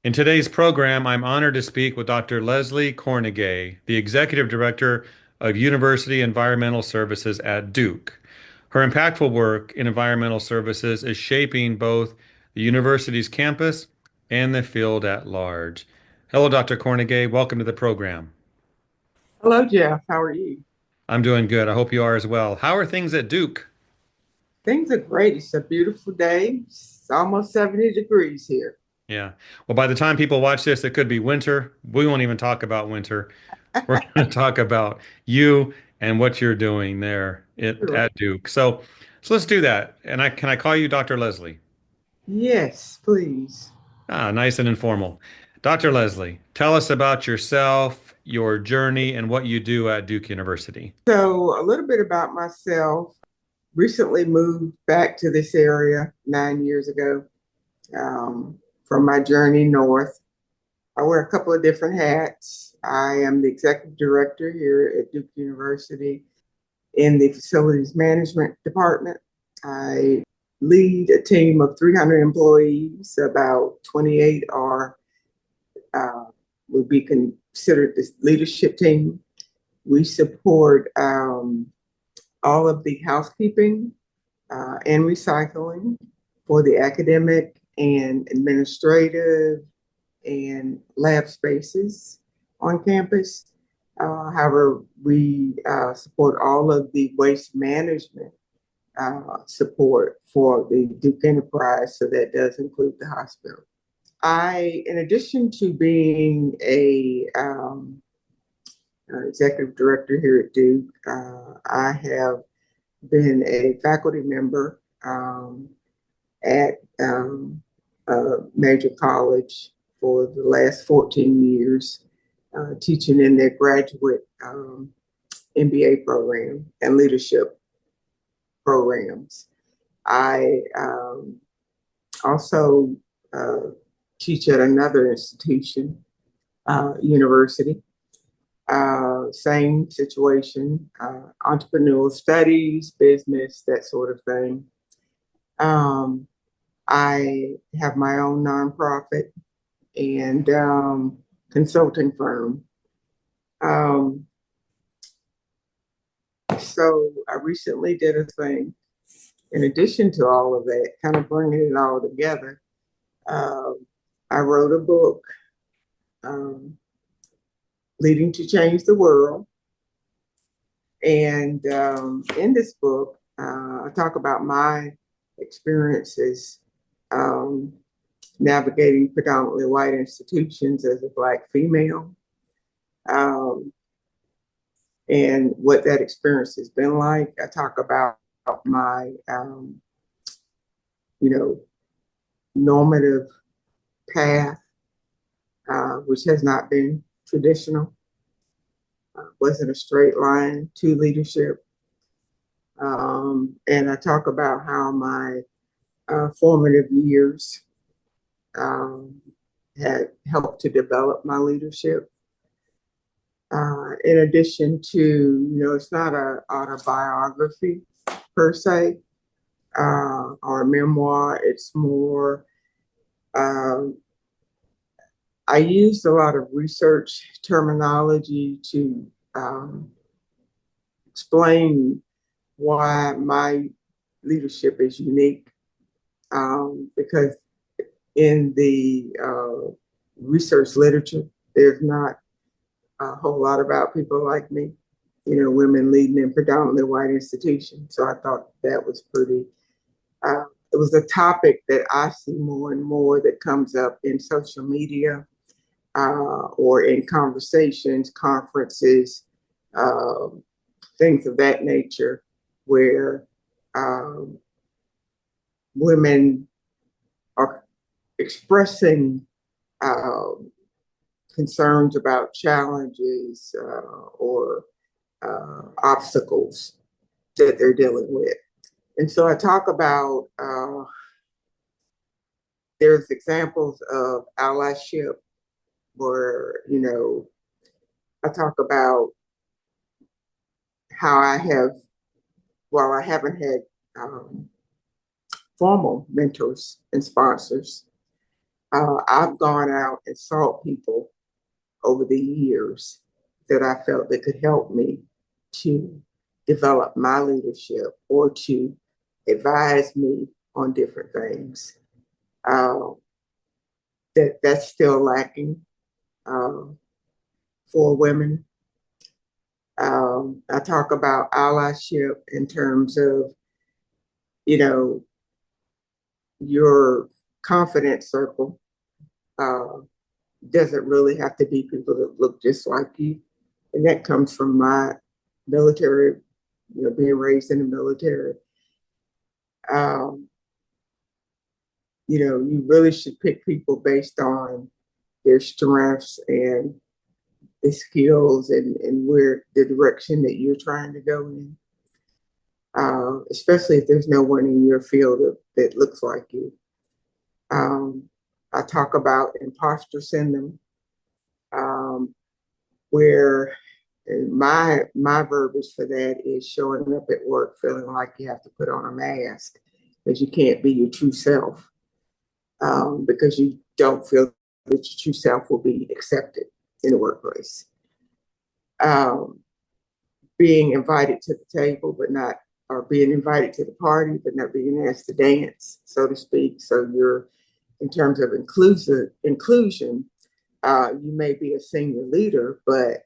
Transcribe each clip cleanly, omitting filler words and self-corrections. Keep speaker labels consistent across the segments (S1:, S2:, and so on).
S1: In today's program, I'm honored to speak with Dr. Leslye Kornegay, the Executive Director of University Environmental Services at Duke. Her impactful work in environmental services is shaping both the university's campus and the field at large. Hello, Dr. Kornegay. Welcome to the program.
S2: Hello, Jeff. How are you?
S1: I'm doing good. I hope you are as well. How are things at Duke?
S2: Things are great. It's a beautiful day. It's almost 70 degrees here.
S1: Yeah. Well, by the time people watch this, it could be winter. We won't even talk about winter. We're going to talk about you and what you're doing there
S2: Sure.
S1: at Duke. So let's do that. And can I call you Dr. Leslye?
S2: Yes, please.
S1: Ah, nice and informal. Dr. Leslye, tell us about yourself, your journey, and what you do at Duke University.
S2: So, a little bit about myself. Recently moved back to this area 9 years ago from my journey north. I wear a couple of different hats. I am the executive director here at Duke University in the facilities management department. I lead a team of 300 employees. About 28 are uh, would be considered this leadership team. We support all of the housekeeping and recycling for the academic and administrative and lab spaces on campus. However, we support all of the waste management support for the Duke enterprise, so that does include the hospital. In addition to being a executive director here at Duke, I have been a faculty member at a major college for the last 14 years, teaching in their graduate MBA program and leadership programs. I also teach at another institution, university. Same situation, entrepreneurial studies, business, that sort of thing. Um, I have my own nonprofit and consulting firm. Um, so I recently did a thing, in addition to all of that, kind of bringing it all together. Um, I wrote a book, um, Leading to Change the World. And in this book, I talk about my experiences um, navigating predominantly white institutions as a Black female, um, and what that experience has been like. I talk about my, you know, normative path, which has not been traditional, wasn't a straight line to leadership. And I talk about how my formative years um, had helped to develop my leadership. In addition to, it's not an autobiography per se, or a memoir. It's more, um, I used a lot of research terminology to explain why my leadership is unique, because in the research literature, there's not a whole lot about people like me, women leading in predominantly white institutions. So I thought that was pretty, it was a topic that I see more and more that comes up in social media or in conversations, conferences, um, things of that nature, where um, women are expressing um, concerns about challenges or obstacles that they're dealing with. And so I talk about, there's examples of allyship where, I talk about how I have, while I haven't had formal mentors and sponsors, I've gone out and sought people over the years that I felt that could help me to develop my leadership or to advise me on different things. Uh, that's still lacking uh, for women. I talk about allyship in terms of, you know, your confidence circle uh, doesn't really have to be people that look just like you. And that comes from my military, being raised in the military. Um, you really should pick people based on their strengths and the skills and where the direction that you're trying to go in. Especially if there's no one in your field that looks like you. Um, I talk about imposter syndrome, um, where my verbiage for that is showing up at work feeling like you have to put on a mask because you can't be your true self, because you don't feel that your true self will be accepted in the workplace. Um, Being invited to the table, but not, or being invited to the party, but not being asked to dance, so to speak. So you're, in terms of inclusion, you may be a senior leader, but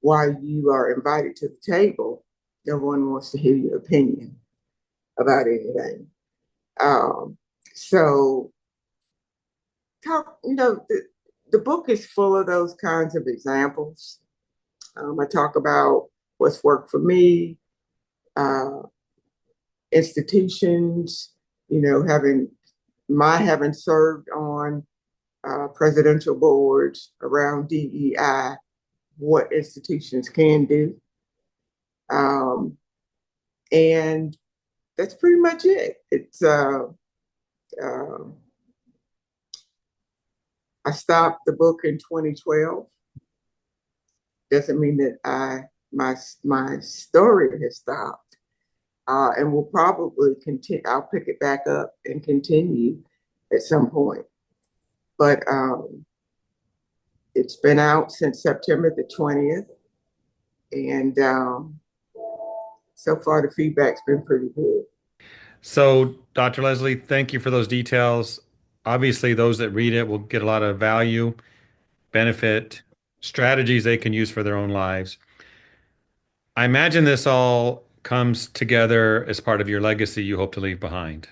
S2: while you are invited to the table, no one wants to hear your opinion about anything. Um, so, the book is full of those kinds of examples. I talk about what's worked for me, uh, institutions, having served on presidential boards around DEI, what institutions can do. Um, and that's pretty much it. Uh, I stopped the book in 2012. Doesn't mean that my story has stopped, and will probably continue. I'll pick it back up and continue at some point. But it's been out since September the 20th, and so far the feedback's been pretty good.
S1: So, Dr. Leslye, thank you for those details. Obviously, those that read it will get a lot of value, benefit, strategies they can use for their own lives. I imagine this all comes together as part of your legacy you hope to leave behind.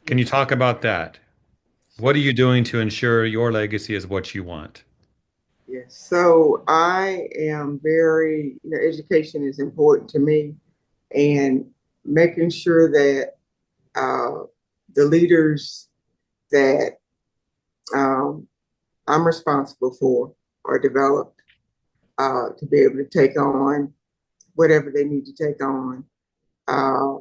S1: Can you
S2: Yes,
S1: talk about that? What are
S2: sure.
S1: you doing to ensure your legacy is what you want?
S2: Yes. So I am very, education is important to me, and making sure that uh, the leaders that um, I'm responsible for are developed to be able to take on whatever they need to take on. Uh,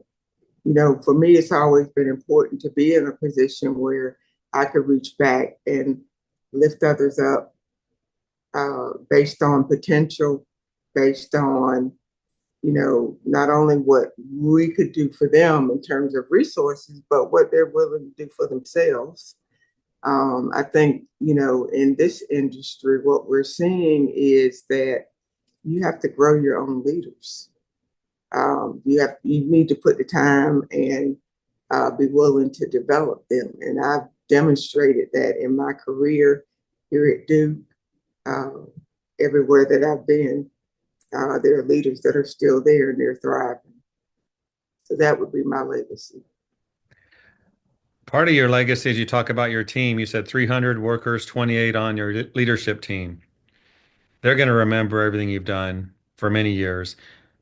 S2: for me, it's always been important to be in a position where I could reach back and lift others up based on potential, based on, not only what we could do for them in terms of resources, but what they're willing to do for themselves. I think, in this industry, what we're seeing is that you have to grow your own leaders. You need to put the time and be willing to develop them. And I've demonstrated that in my career here at Duke, uh, everywhere that I've been. There are leaders that are still there and they're thriving. So that would be my legacy.
S1: Part of your legacy is you talk about your team. You said 300 workers, 28 on your leadership team. They're going to remember everything you've done for many years.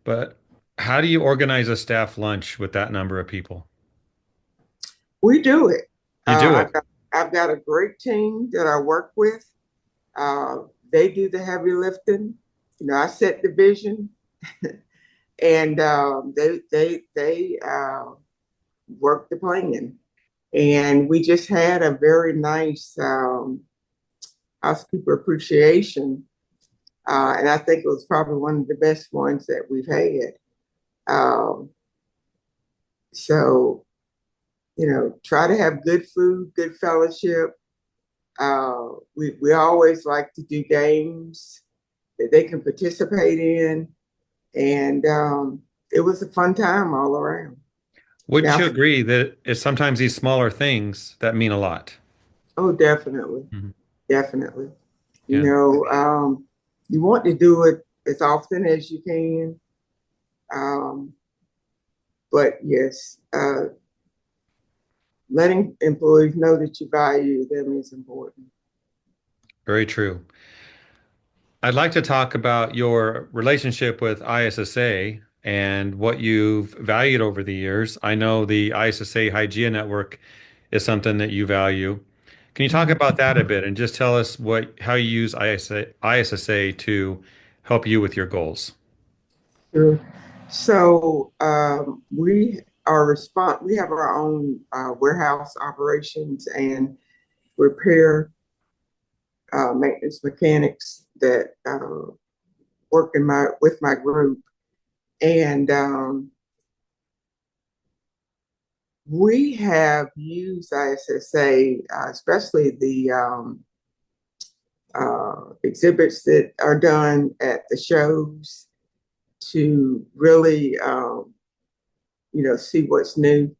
S1: But how do you organize a staff lunch with that number of people?
S2: We do it.
S1: You do
S2: Uh,
S1: it.
S2: I've got I've got a great team that I work with. They do the heavy lifting. I set the vision, and they work the plan. And we just had a very nice housekeeper appreciation, and I think it was probably one of the best ones that we've had. Um, so try to have good food, good fellowship, We always like to do games that they can participate in, and it was a fun time all around.
S1: Would
S2: Now,
S1: you agree that it's sometimes these smaller things that mean a lot?
S2: oh, definitely,
S1: Mhm.
S2: definitely. You
S1: Yeah,
S2: know, you want to do it as often as you can, um, but yes, letting employees know that you value them is important.
S1: very true. I'd like to talk about your relationship with ISSA and what you've valued over the years. I know the ISSA Hygiene Network is something that you value. Can you talk
S2: Mhm.
S1: about that a bit and just tell us how you use ISSA to help you with your goals?
S2: Sure. So we have our own warehouse operations and repair maintenance mechanics that work in my with my group, and we have used ISSA, especially the exhibits that are done at the shows to really, see what's new,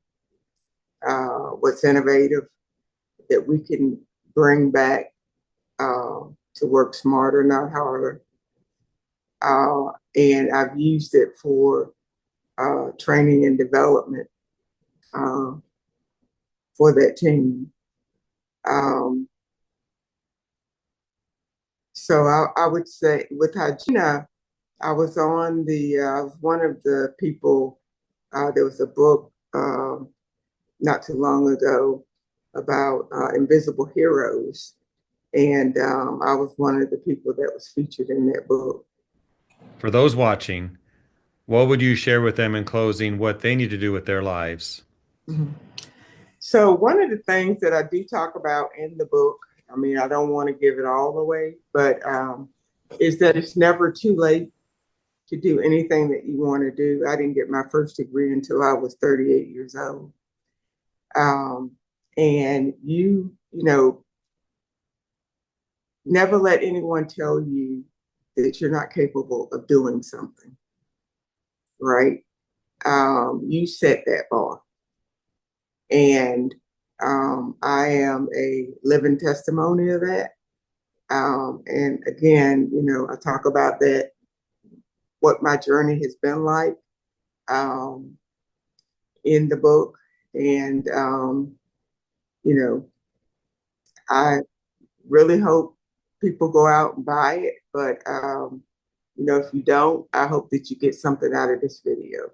S2: what's innovative that we can bring back to work smarter, not harder. And I've used it for training and development uh, for that team. Um, so I would say with Hygiena, I was one of the people, there was a book not too long ago about invisible heroes. And I was one of the people that was featured in that book.
S1: For those watching, what would you share with them in closing what they need to do with their lives?
S2: Mhm. So one of the things that I do talk about in the book, I mean, I don't want to give it all away, but is that it's never too late to do anything that you want to do. I didn't get my first degree until I was 38 years old. Um, and never let anyone tell you that you're not capable of doing something, right? You set that bar. And I am a living testimony of that. And again, I talk about that, what my journey has been like um, in the book. And, you know, I really hope people go out and buy it. But, if you don't, I hope that you get something out of this video.